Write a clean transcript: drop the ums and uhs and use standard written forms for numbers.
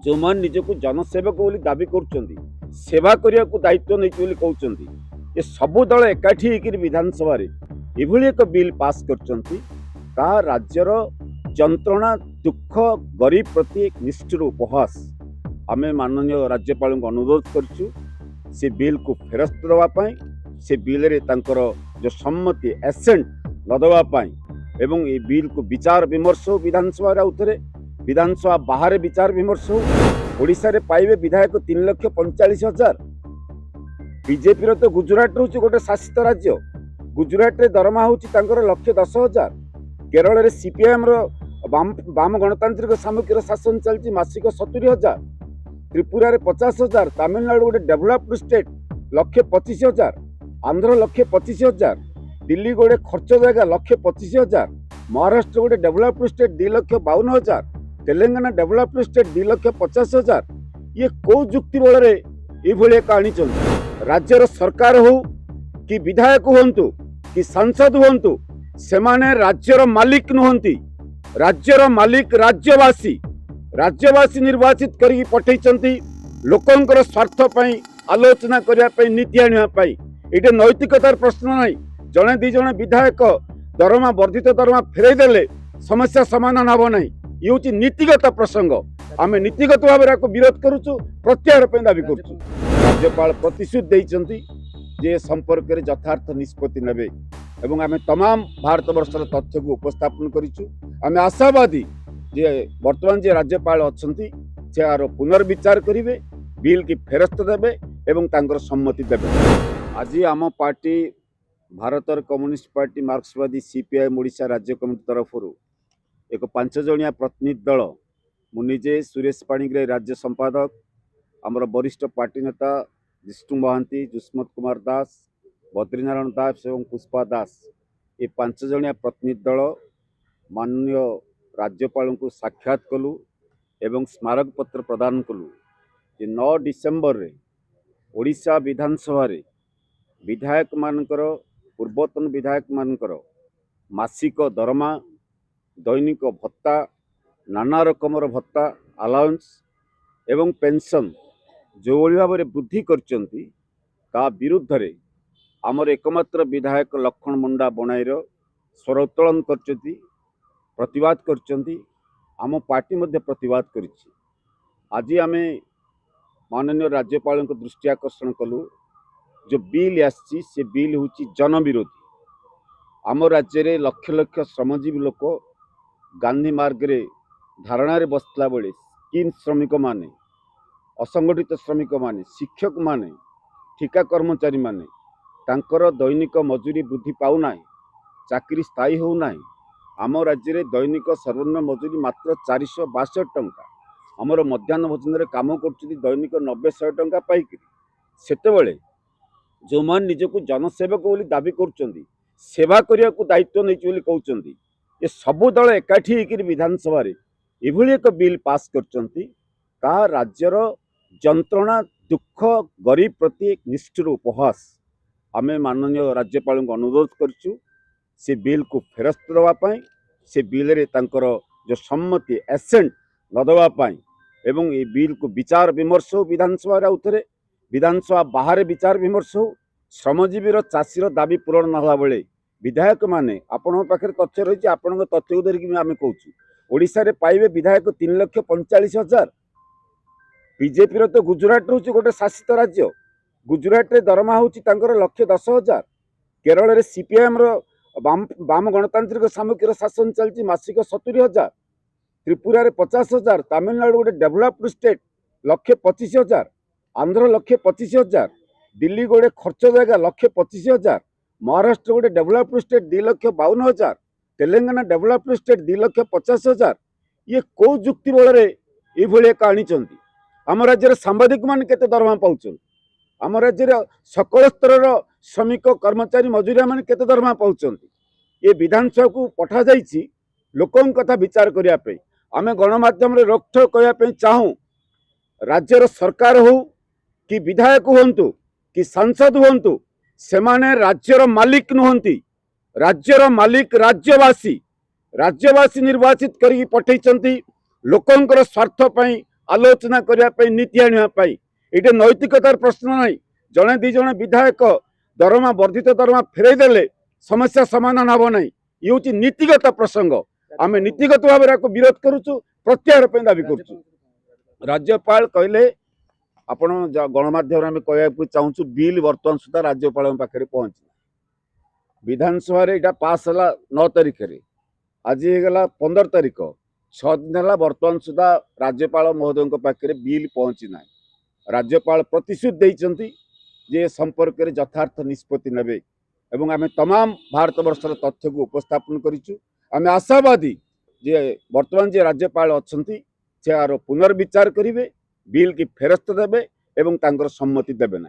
जो मान निजको जनसेवक बोली दाबी करुँच सेवा करने को दायित्व नहीं कहते ये सबु दल एकाठी होकर विधानसभा एभली एक बिल पास कर राज्यर जंत्रणा दुख गरीब प्रति एक निष्ठुर उपहास आम माननीय राज्यपाल को अनुरोध करुँ से बिल को फेरस्त देवाई से बिल रे तांकर जो सम्मति एसेंट नदेवाई एवं ये बिल को विचार विमर्श हो विधानसभा उतरे विधानसभा बाहर विचार विमर्श हो ओडिशा रे पाइबे विधायक 3,45,000 बीजेपी तो गुजरात हूँ गोटे शासित राज्य गुजरात रे दरमा हूँ 1,10,000 केरल रे सीपीएम वाम गणतांत्रिक सामूहिक शासन चलती मासिक 70,000 त्रिपुरा रे 50,000 तमिलनाडु गोटे डेभलप्ड स्टेट 1,25,000 आंध्र 1,25,000 दिल्ली गोटे खर्च जगह 1,25,000 महाराष्ट्र गोटे developed state 2,52,000 Telangana developed state 2,50,000 ये कौ जुक्ति बल एक आनी राज्यर सरकार हो कि विधायक हूँ कि सांसद हूँ से माने राज्यर मालिक नुहंती राज्यर मालिक राज्यवासी निर्वाचित करी पठेइचंती लोकंकर स्वार्थ पई आलोचना करिया पई नीति आनिया पई एटे नैतिकतार प्रश्न नहीं जड़े दी जड़े विधायक दरमा वर्धित दरमा फेरई देले समस्या समाधान हम नहीं ये हूँ नीतिगत प्रसंग आम नीतिगत भाव में विरोध करुचु प्रत्याहार दाबी करुचु राज्यपाल प्रतिश्रुति देइचंती जे संपर्क में यथार्थ निष्पत्ति नेबे एवं आम तमाम भारत वर्षर तथ्य को उपस्थापन करिचु आम आशावादी जे वर्तमान जे राज्यपाल अच्छी से यार पुनर्विचार करेंगे बिल की फेरस्त देवे एवं तांकर सम्मति देवे आज आम पार्टी भारतर कम्युनिस्ट पार्टी मार्क्सवादी सीपीआईएम ओडिशा राज्य कमिटी तरफ एक 5 जणिया प्रतिनिधि दल मुझे सुरेश पाणिग्राही राज्य संपादक आमर वरिष्ठ पार्टी नेता विष्णु महांती जुष्मत कुमार दास बद्रीनारायण दास एवं पुष्पा दास ये 5 जणिया प्रतिनिधि दल माननीय राज्यपाल को साक्षात कलु एवं स्मारक पत्र प्रदान कलु 9 डिसेम्बर रे ओडिशा विधानसभा रे विधायक मानकर पूर्वतन विधायक मानकर मासिक दरमा दैनिक भत्ता नाना रकमर भत्ता अलाउंस एवं पेंशन जो भाव में वृद्धि करचंती ता विरुद्ध रे आमर एकमात्र विधायक लक्ष्मण मुंडा बनाईर स्वर उत्तोलन करचंती प्रतिवाद करचंती आम पार्टी मध्य प्रतिवाद करिछि आज आमे माननीय राज्यपाल को दृष्टि आकर्षण कलु जो बिल आसी से बिल हूँ जन विरोधी आम राज्य रे लक्ष लक्ष श्रमजीवी लोक गांधी मार्ग रे धारणा रे बसला बेले स्किल श्रमिक माने असंगठित श्रमिक माने शिक्षक माने ठिका कर्मचारी माने तांकर दैनिक मजूरी वृद्धि पाउना चाकरी स्थायी होना आम राज्य रे दैनिक सर्वनिम्न मजूरी मात्र 462 टंका आमर मध्याह्न भोजन रे काम कर दैनिक 90-100 टंका पाइक सेतेबेले जो मान निजको जनसेवक बोली दाबी करुँच सेवा करने को दायित्व नहीं कहते ये सबु दल एकाठी होकर विधानसभा एभली एक बिल पास कर राज्यर जंत्रणा दुख गरीब प्रति एक निष्ठुर उपहास आम माननीय राज्यपाल को अनुरोध करुँ से बिल को फेरस्त देवाई से बिल रे तांकर जो सम्मति एसेंट नदेवाई एवं ये बिल को विचार विमर्श हो विधानसभा उतरे विधानसभा बाहर विचार विमर्श हो श्रमजीवी चाषीर दाबी पूरण ना बेले विधायक माने आपण पाखे तथ्य रही आपण तथ्य को धरिकी आम कहूँ ओडिशा रे पाइबे विधायक 3,45,000 बीजेपी तो गुजरात हूँ गोटे शासित राज्य गुजरात रे दरमा हूँ 1,10,000 केरल रे सीपीएम वाम गणतांत्रिक सामूहिक शासन चलती मासिक 70,000 त्रिपुरा रे 50,000 तमिलनाडु गोटे डेभलप्ड स्टेट 1,25,000 आंध्र 1,25,000 दिल्ली गोटे खर्च जगह 1,25,000 महाराष्ट्र गोटे developed state 2,52,000 Telangana developed state 2,50,000 ये कौ जुक्ति बल एक आनी आम राज्य सांबादिक मान केते दरमा पाउछ आम राज्य सकल स्तर श्रमिक कर्मचारी मजूरिया मान केते दरमा पाउछ ये विधानसभा को पठा जाइछि लोकन कथा विचार करिया पे आमे गणमाध्यम रे रोकठोक करिया पे चाहूँ राज्यर सरकार हो कि विधायक हूँ कि सांसद हूँ से माने राज्यर मालिक नुहंती राज्यर मालिक राज्यवासी निर्वाचित करी पठेइचंती लोकंकर स्वार्थ पई आलोचना करने नीति आने ये नैतिकतार प्रश्न नहीं। जड़े दी जड़े विधायक दरमा वर्धित दरमा फेरईदे समस्या समाधान हम ना। ये हूँ नीतिगत प्रसंग। आम नीतिगत भाव में विरोध करुचु, प्रत्याहार दाबी करुचु। राज्यपाल कहले आपण गणमाध्यम आम कह चाहूँ बिल बर्तमान सुधा राज्यपाल पाखे पहुंची विधानसभा यहाँ पास है 9 तारिख में, आज गला 15 तारिख 6 दिन है बर्तमान सुधा राज्यपाल महोदय पाखे बिल पहुंची ना। राज्यपाल प्रतिश्रुति देइचंती जे संपर्क में यथार्थ निष्पत्ति नेबे एवं आम तमाम भारत वर्षर तथ्य को उपस्थापन करिचु। आम आशावादी जे वर्तमान जे राज्यपाल अच्छंती से पुनर्विचार करेंगे, बिल की फेरस्त देवे एवं तांकर सम्मति देवे ना।